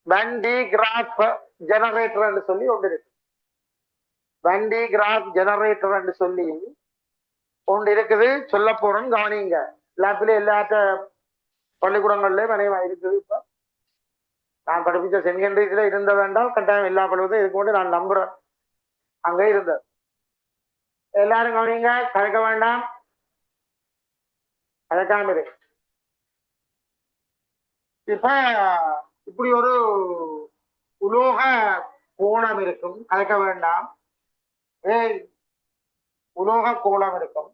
வண்டி graph generator என்று சொல்லி ஒன்று இருக்கு. வண்டி கிராஃப் ஜெனரேட்டர் என்று சொல்லி ஒன்று இருக்குது. சொல்ல போறோம் கவனிங்க. லேப்ல எல்லாத்த பள்ளிக்கூடங்கள்லயும் மனைவா இருக்குது. இப்ப நான் படிப்பிச்ச செகண்டரிஸ்ல இருந்த வேண்டாம் கட்டாயம் எல்லா பள்ளிக்கூடம் இதுக்கு மட்டும் நான் நம்புறேன். அங்க இருந்தது. எல்லாரும் கவனிங்க, கலக்க வேண்டாம், கலக்காம இருக்கு. இப்ப இப்படி ஒரு உலோக கோணம் இருக்கும், கலக்க வேண்டாம். உலோக கோளம் இருக்கும்.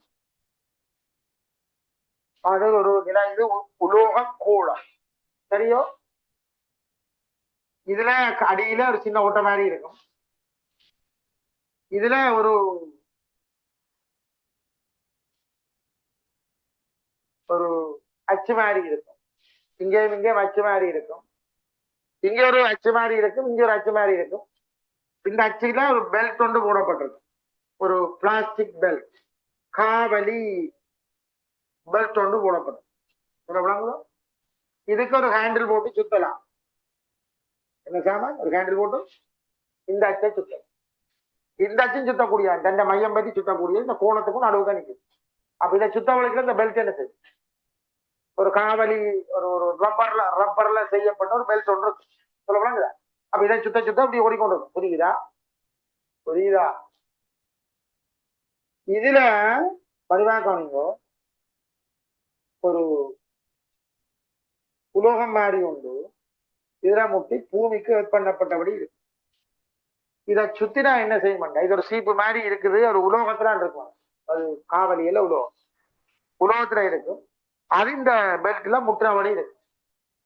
அது ஒரு நிலை. இது உலோக கோளம், சரியோ? இதுல அடியில ஒரு சின்ன ஓட்ட மாதிரி இருக்கும். இதுல ஒரு ஒரு அச்சு மாதிரி இருக்கும். இங்கேயும் இங்கேயும் அச்சு மாதிரி இருக்கும். இங்க ஒரு அச்சு மாதிரி இருக்கும், இங்க ஒரு அச்சு மாதிரி இருக்கும். இந்த அச்சுல ஒரு பெல்ட் ஒன்று போடப்பட்டிருக்கு, ஒரு பிளாஸ்டிக் பெல்ட், காவலி பெல்ட் ஒன்று போடப்பட்டிருக்கு. இதுக்கு ஒரு ஹேண்டில் போட்டு சுத்தலாம். என்ன சாமான்? ஒரு ஹேண்டில் போட்டு இந்த அச்சை சுத்தலாம். இந்த அச்சும் சுத்தக்கூடிய, தண்டை மையம் பற்றி சுத்தக்கூடிய இந்த கோணத்துக்கும் நடுவு தான் நிற்குது. அப்ப இதை சுத்த வழிக்கிற இந்த பெல்ட் என்ன செய்யும்? ஒரு காவலி, ஒரு ஒரு ரப்பர்ல செய்யப்பட்ட ஒரு பெல்ட் ஒன்று இருக்கு, சொல்லலாங்களா? அப்ப இதை சுத்த சுத்த அப்படி ஓடிக்கொண்டு இருக்கும். புரியுதா? புரியுதா? இதுல பதிவாக்கவனிங்கோ ஒரு உலோகம் மாதிரி உண்டு. இதுல முட்டி பூமிக்கு பண்ணப்பட்டபடி இருக்கு. இதை சுத்தினா என்ன செய்ய மாட்டேன்? இது ஒரு சீப்பு மாதிரி இருக்குது, ஒரு உலோகத்துல இருக்கும். அது காவலியில உலோகத்துல இருக்கும். அது இந்த பெல்ட்ல முட்டினபடி இருக்கு.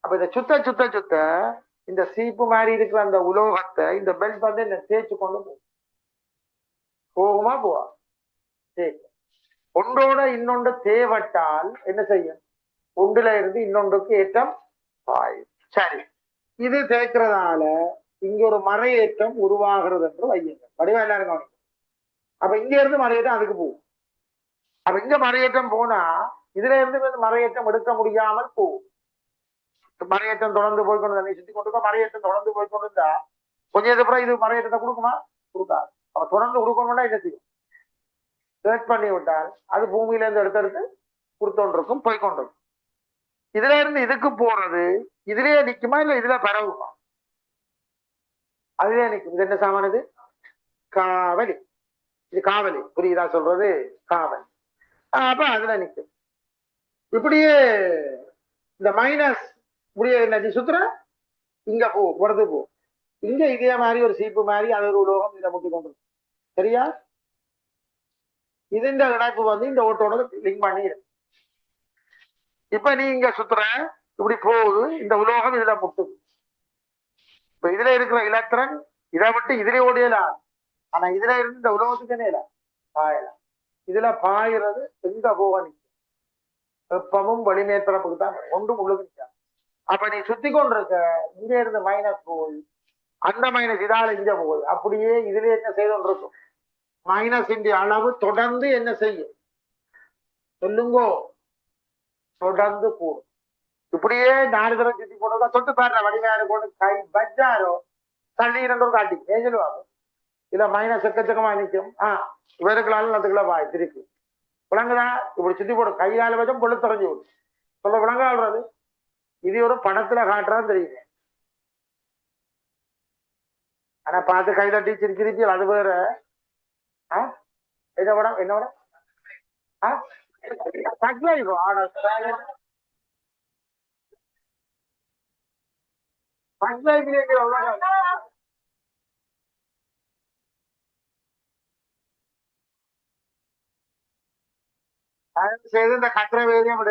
அப்ப இதை சுத்த சுத்த சுத்த இந்த சீப்பு மாதிரி இருக்கிற அந்த உலோகத்தை இந்த பெல்ட் வந்து என்ன தேய்ச்சி கொண்டு போகுமா? போவா? தேய்க்கும். ஒன்றோட இன்னொன்று தேவட்டால் என்ன செய்யும்? ஒன்றுல இருந்து இன்னொன்றுக்கு ஏற்றம் பாயும். சரி, இது தேய்க்கிறதால இங்க ஒரு மறையேற்றம் உருவாகிறது என்று வையுங்க. வடிவா எல்லாரும் கவனிக்கும். அப்ப இங்க இருந்து மறையேற்றம் அதுக்கு போகும். அப்ப இங்க மறையேற்றம் போனா இதுல இருந்து மறையேற்றம் எடுக்க முடியாமல் போகும். மறையேற்றம் தொடர்ந்து போய்கொண்டு நீ சுத்தி கொண்டு மறையேற்றம் தொடர்ந்து போய்கொண்டு இருந்தா கொஞ்சம் அப்புறம் இது மறையேற்றத்தை கொடுக்குமா? கொடுக்காது. அவ தொடர்ந்து கொடுக்கணும்னா என்ன செய்யும்? செர்ச் பண்ணி விட்டால் அது பூமியில இருந்து எடுத்தெடுத்து கொடுத்தோன்றிருக்கும், போய்கொண்டிருக்கும். இதுல இருந்து இதுக்கு போறது இதுலயே நிக்குமா இல்ல இதுல பரவுமா? அதுலயே நிக்கும். இது என்ன சாமான்? இது காவலி. இது காவலி. புரியுதா சொல்றது? காவலி. அப்ப அதுல நிக்கும். இப்படியே இந்த மைனஸ் இப்படியே என்ன சுத்துற இங்க போ புறத்து போ. இங்க இதே மாதிரி ஒரு சீப்பு மாதிரி அது ஒரு உலோகம் இதை முட்டி கொண்டு. சரியா? இது இந்த இணைப்பு வந்து இந்த ஓட்டோட லிங்க் பண்ணி இருக்கு. இப்ப நீ இங்க சுத்துற இப்படி போகுது, இந்த உலோகம் இதுல முட்டுது. இப்ப இதுல இருக்கிற இலத்திரன் இதை விட்டு இதுல ஓடியலாம். ஆனா இதுல இருந்து இந்த உலோகத்துக்கு என்ன பாயலாம். இதுல பாயிறது எங்க போக நிற்கும்? வெப்பமும் வளிமேற்பரப்புக்கு தான் ஒன்றும் உள்ளுக்கு நிற்காது. அப்ப நீ சுத்தி கொண்டிருக்க இங்க இருந்து மைனஸ் போய் அந்த மைனஸ் இதால இங்க போகுது. அப்படியே இதுல என்ன செய்து இருக்கும்? மைனஸ் இந்திய அளவு தொடர்ந்து என்ன செய்யும்? சொல்லுங்கோ. தொடர்ந்து கூடும். இப்படியே 4 தடவை சுத்தி போட்டா தொட்டு பாடுற வடிவாரு கொண்டு கை பஜ்ஜாரோ தள்ளி இரண்டும் காட்டி ஏன் சொல்லுவாங்க? இல்ல மைனஸ் எக்கச்சக்கமா நிற்கும். இவருக்களாலும் அதுக்குள்ள வாய் திருப்பி விளங்குதா? இப்படி சுத்தி போடும். கையால வச்சும் பொண்ணு தொடஞ்சி விடும். சொல்ல விளங்க ஆடுறது. இது ஒரு படத்துல காட்டுறான்னு தெரியுங்க. ஆனா பார்த்து கை தட்டி சிரிச்சிருப்பி அது வேற. என்ன படம்? என்ன படம்? செய்து இந்த கத்திர வேதியம்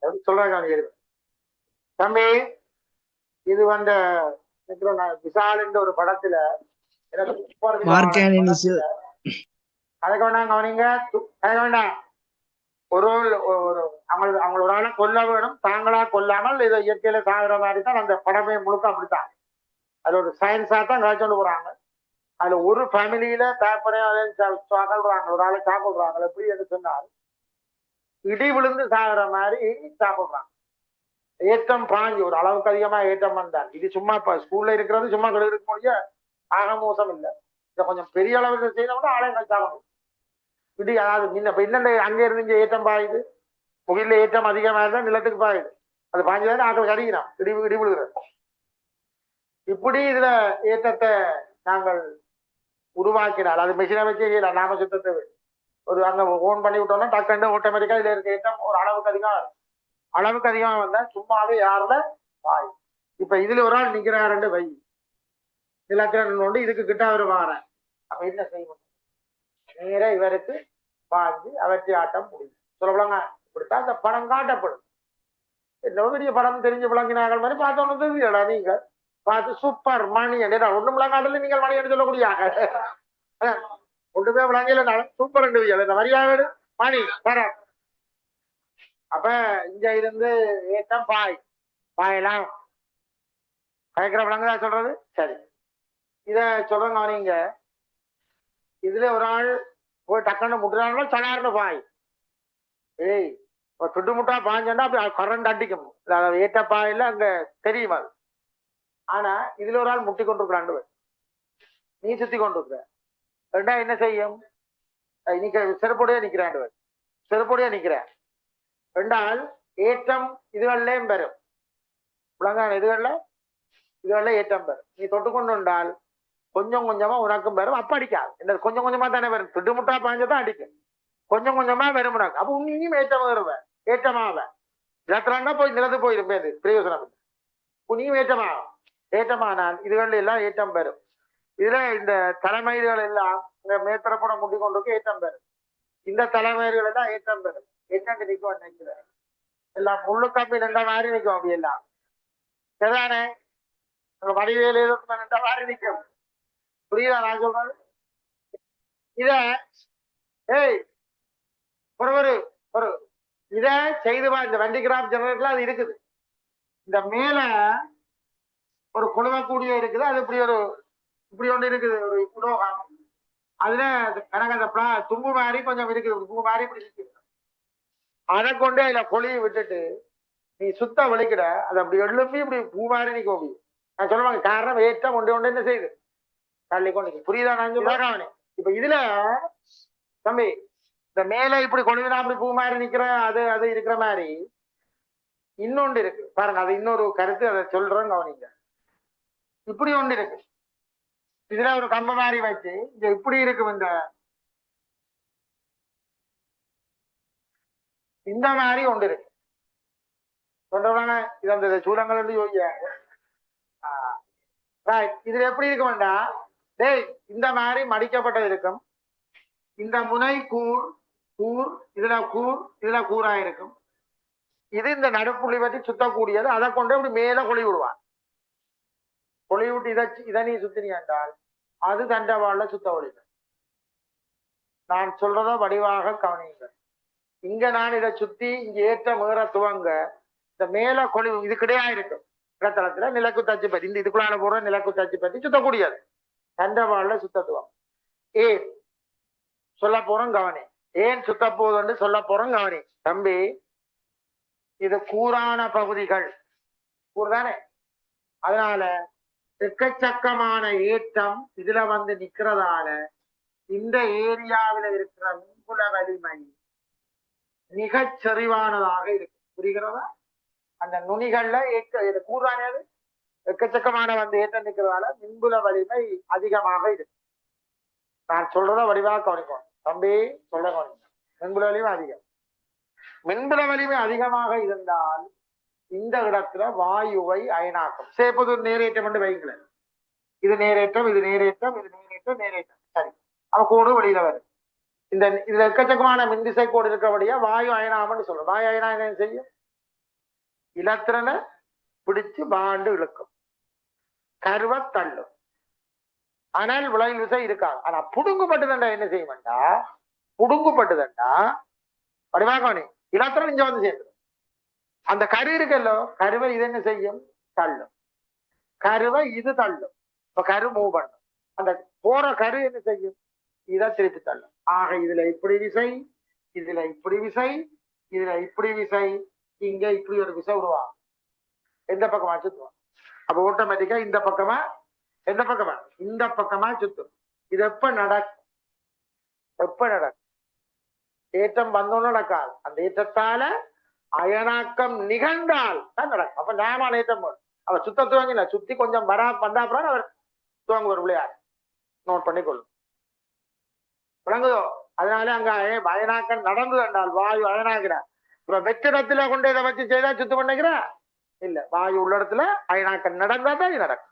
நான் சொல்றேன் தம்பி. இது வந்து விசால் என்ற ஒரு படத்துல அதுக்கு வேண்டாம் கவனிங்க. அதுக்கு வேண்டாம். ஒரு அவங்கள ஒரு ஆளை கொல்ல வேணும், தாங்களா கொல்லாமல் இதை இயற்கையில சாகுற மாதிரி தான் அந்த படமே முழுக்க அப்படித்தான். அது ஒரு சயின்ஸா தான் காய்ச்சொண்டு போறாங்க. அதுல ஒரு ஃபேமிலியில பேப்பரையும் சாப்பிடுறாங்க, ஒரு ஆளை சாப்பிடுறாங்க. எப்படி என்று சொன்னால் இடி விழுந்து சாகுற மாதிரி சாப்பிடுறாங்க. ஏற்றம் பாஞ்சு ஒரு அளவுக்கு அதிகமா ஏற்றம் வந்தான். இது சும்மா இப்ப ஸ்கூல்ல இருக்கிறது சும்மா இருக்க முடிய ஆக மோசம் இல்லை. இதை கொஞ்சம் பெரிய அளவில் செய்யணும்னா ஆலயம் கழிச்சாகணும். இப்படி அதாவது இன்னும் அங்கே இருந்து ஏற்றம் பாயுது, புகையில ஏற்றம் அதிகமா இருந்தா நிலத்துக்கு பாயுது. அது பாஞ்சுதான் ஆக்கள் கடிக்கிறான், இடி விழுகிறது. இப்படி இதுல ஏற்றத்தை நாங்கள் உருவாக்கினால் அது மெஷினை வச்சு செய்யலாம். நாம சுத்தத்தை ஒரு அங்க ஓன் பண்ணி விட்டோம்னா டக்குன்னு ஆட்டோமேட்டிக்கா இதுல இருக்க ஏற்றம் ஒரு அளவுக்கு அதிகமா வந்தா சும்மாவே யாருல பாய். இப்ப இதுல ஒரு ஆள் நிக்கிறாரு வை நிலத்தினோண்டு இதுக்கு கிட்ட அவர் வாரேன். அப்ப என்ன செய்யணும்? நேர இவருக்கு பாஞ்சு அவற்றை ஆட்டம் முடியும். சொல்லலாங்க. இப்படித்தான் இந்த படம் காட்டப்படும். என்ன பெரிய படம் தெரிஞ்சு விளங்கினார்கள் மாதிரி பார்த்தோன்னு தெரியல. நீங்க பார்த்து சூப்பர் மணி என்ன ஒண்ணும் விளங்காடல நீங்கள் மணி என்று சொல்லக்கூடியாங்க. ஒன்றுமே விளங்கல சூப்பர் இந்த மரியாதை மணி வர. அப்ப இங்க இருந்து ஏற்றம் பாயலாம் கயக்கிற விளங்குதா சொல்றது? சரி, இத சொல்றங்க. நீங்க இதுல ஒரு ஆள் போய் டக்குன்னு முட்டுறாங்க சடார்னு பாய். ஏய் சுட்டு முட்டா பாஞ்சோன்னா அப்படி கரண்ட் அடிக்கும். ஏற்ற பாயில அங்க தெரியும் அது. ஆனா இதுல ஒரு ஆள் முட்டி கொண்டிருக்கிறாண்டு நீ சுத்தி கொண்டிருக்கிற ரெண்டா என்ன செய்யும்? செருப்போடையே நிக்கிறாண்டு செருப்போடையே நிக்கிற ரெண்டால் ஏற்றம் இதுகள்லயும் பெறும். உலகான இதுகள்ல ஏற்றம் பெறும். நீ தொட்டு கொண்டு உண்டால் கொஞ்சம் கொஞ்சமா உனக்கும் பெறும். அப்ப அடிக்காது. என்ன கொஞ்சம் கொஞ்சமா தானே வரும். சுட்டு முட்டா பாஞ்சதான் அடிக்கும். கொஞ்சம் கொஞ்சமா வரும் உனக்கு. அப்ப உன்னையும் ஏற்றம் வருவேன். ஏற்றமாவ நிலத்திலாண்டா போய் நிலத்து போயிரும் பேரு பிரயோசனம் இல்லை. உன்னையும் ஏற்றமானால் இதுகள் எல்லாம் ஏற்றம் பெறும். இதுல இந்த தலைமயிர்கள் எல்லாம் இந்த மேற்பரப்போட முட்டி கொண்டு ஏற்றம் பெறும். இந்த தலைமயிர்கள் எல்லாம் ஏற்றம் பெறும். ஏற்றம் நிற்கும் நினைக்கிறேன். எல்லாம் முள்ளு கம்பி நின்ற மாதிரி நிற்கும். அப்படி எல்லாம் சரிதானே? வடிவேலு நின்ற மாதிரி நிற்கும். புரியுதா நான் சொல்றது? இத ஏய் ஒரு இத செய்து இந்த வண்டிகிராம் ஜெனரேட்டர்ல அது இருக்குது. இந்த மேல ஒரு குழுவக்கூடிய இருக்குது. அது இப்படி ஒன்று இருக்குது. ஒரு உலோகம் அதுல எனக்கு அந்த தும்பு மாதிரி கொஞ்சம் இருக்குது. தும்பு மாதிரி இப்படி இருக்குது. அதை கொண்டு அதுல கொழியை விட்டுட்டு நீ சுத்த வலிக்கிட அது அப்படி எழுப்பி இப்படி பூ மாதிரி நீ கோபி நான் சொல்லுவாங்க. காரணம் ஏற்றம் ஒன்று என்ன செய்யுது தள்ளி கொண்டு. புரியுதா நான் சொல்றேன்? இப்ப இதுல தம்பி இந்த மேல இப்படி கொழுவினா அப்படி பூ மாதிரி நிக்கிற அது இருக்கிற மாதிரி இன்னொன்று இருக்கு பாருங்க. அது இன்னொரு கருத்து. அதை சொல்றேன் கவனிங்க. இப்படி ஒன்று இருக்கு. இதுல ஒரு கம்ப மாதிரி வச்சு இங்க இப்படி இருக்கும். இந்த மாதிரி ஒன்று இருக்கு. சொல்றாங்க இது அந்த சூழங்கள் வந்து யோசிக்க. இதுல எப்படி இருக்க வேண்டாம். டேய் இந்த மாதிரி மடிக்கப்பட்டது இருக்கும். இந்த முனை கூர் இதுல கூரா இருக்கும். இது இந்த நடுப்புள்ளி பற்றி சுத்தக்கூடியது. அதை கொண்டு இப்படி மேல கொழி விடுவான். கொழி விட்டு இதை நீ சுத்தினி என்றால் அது தண்டவாள சுத்த ஒழிக்கும். நான் சொல்றத வடிவாக கவனியுங்கள். இங்க நான் இதை சுத்தி இங்க ஏற்ற மேற துவங்க இந்த மேல கொழி இது கிடையாது இருக்கும். இடத்தளத்துல நிலக்கு தச்சு பத்தி இந்த இதுக்குள்ளான போற நிலக்கு தச்சு பத்தி சுத்தக்கூடியது தண்டவாள சுத்தத்துவம். ஏன் சொல்ல போறோம் கவனி. ஏன் சுத்த போகுதுன்னு சொல்ல போறோம் கவனி. தம்பி இது கூரான பகுதிகள் கூறுதானே. அதனால எக்கச்சக்கமான ஏற்றம் இதுல வந்து நிக்கிறதால இந்த ஏரியாவில இருக்கிற மின்புல வலிமை மிகச் செறிவானதாக இருக்கு. புரிகிறதா? அந்த நுனிகள்ல இது கூறானது எக்கச்சக்கமான வந்து ஏற்றம் நிற்கிறதால மின்புல வலிமை அதிகமாக இருக்கு. நான் சொல்றத வடிவாக கவனிக்கணும் தம்பி. சொல்ல கவனிக்க. மின்புல வலிமை அதிகம். மின்புல வலிமை அதிகமாக இருந்தால் இந்த இடத்துல வாயுவை அயனாக்கும். சேப்பது நேரேற்றம் என்று வைங்களேன். இது நேரேற்றம் சரி. அவ கோடு வெளியில வரும். இதுல எக்கச்சக்கமான மின்திசை கோடு இருக்கிறபடியா வாயு அயனாமன்னு சொல்லும். வாயு அயனா என்ன செய்யும்? இலத்திரனை பிடிச்சு பாண்டு இழுக்கும், கருவ தள்ளும். ஆனால் விளைவில் விசை இருக்காது. ஆனா புடுங்குப்பட்டுதண்டா என்ன செய்யும்டா? புடுங்குப்பட்டுதண்டா வடிவாகவனி இலத்திரன் இங்க வந்து சேர்ந்துடும். அந்த கரு இருக்கல்லோ கருவை இது என்ன செய்யும்? தள்ளும். கருவை இது தள்ளும். இப்ப கரு மூவ் பண்ணும். அந்த போற கரு என்ன செய்யும்? இதை திருப்பி தள்ளும். ஆக இதுல இப்படி விசை, இதுல இப்படி விசை, இதுல இப்படி விசை, இங்க இப்படி ஒரு விசை உருவாகும். எந்த பக்கமா சுத்தும். அப்ப ஆட்டோமேட்டிக்கா இந்த பக்கமா எந்த பக்கமா இந்த பக்கமா சுத்தும். இது எப்ப நடக்கும்? எப்ப நடக்கும்? ஏற்றம் வந்தோன்னு நடக்காது. அந்த ஏற்றத்தால அயனாக்கம் நிகழ்ந்தால் தான் நடக்கும். அப்ப நியாயமான ஏற்றம் வரும். அவர் சுத்த துவங்கல, சுத்தி கொஞ்சம் வந்தா அப்புறம் அவர் துவங்க ஒரு விளையாடு நோட் பண்ணிக்கொள்ளும். விளங்குதோ? அதனால அங்க அயனாக்கம் நடந்து என்றால் வாயு அயனாகிறார். இப்ப வெற்றிடத்துல கொண்டு இதை வச்சு செய்தா சுத்தம் பண்ணிக்கிறா இல்ல, வாயு உள்ள இடத்துல அயனாக்கம் நடந்தா தான் இது நடக்கும்.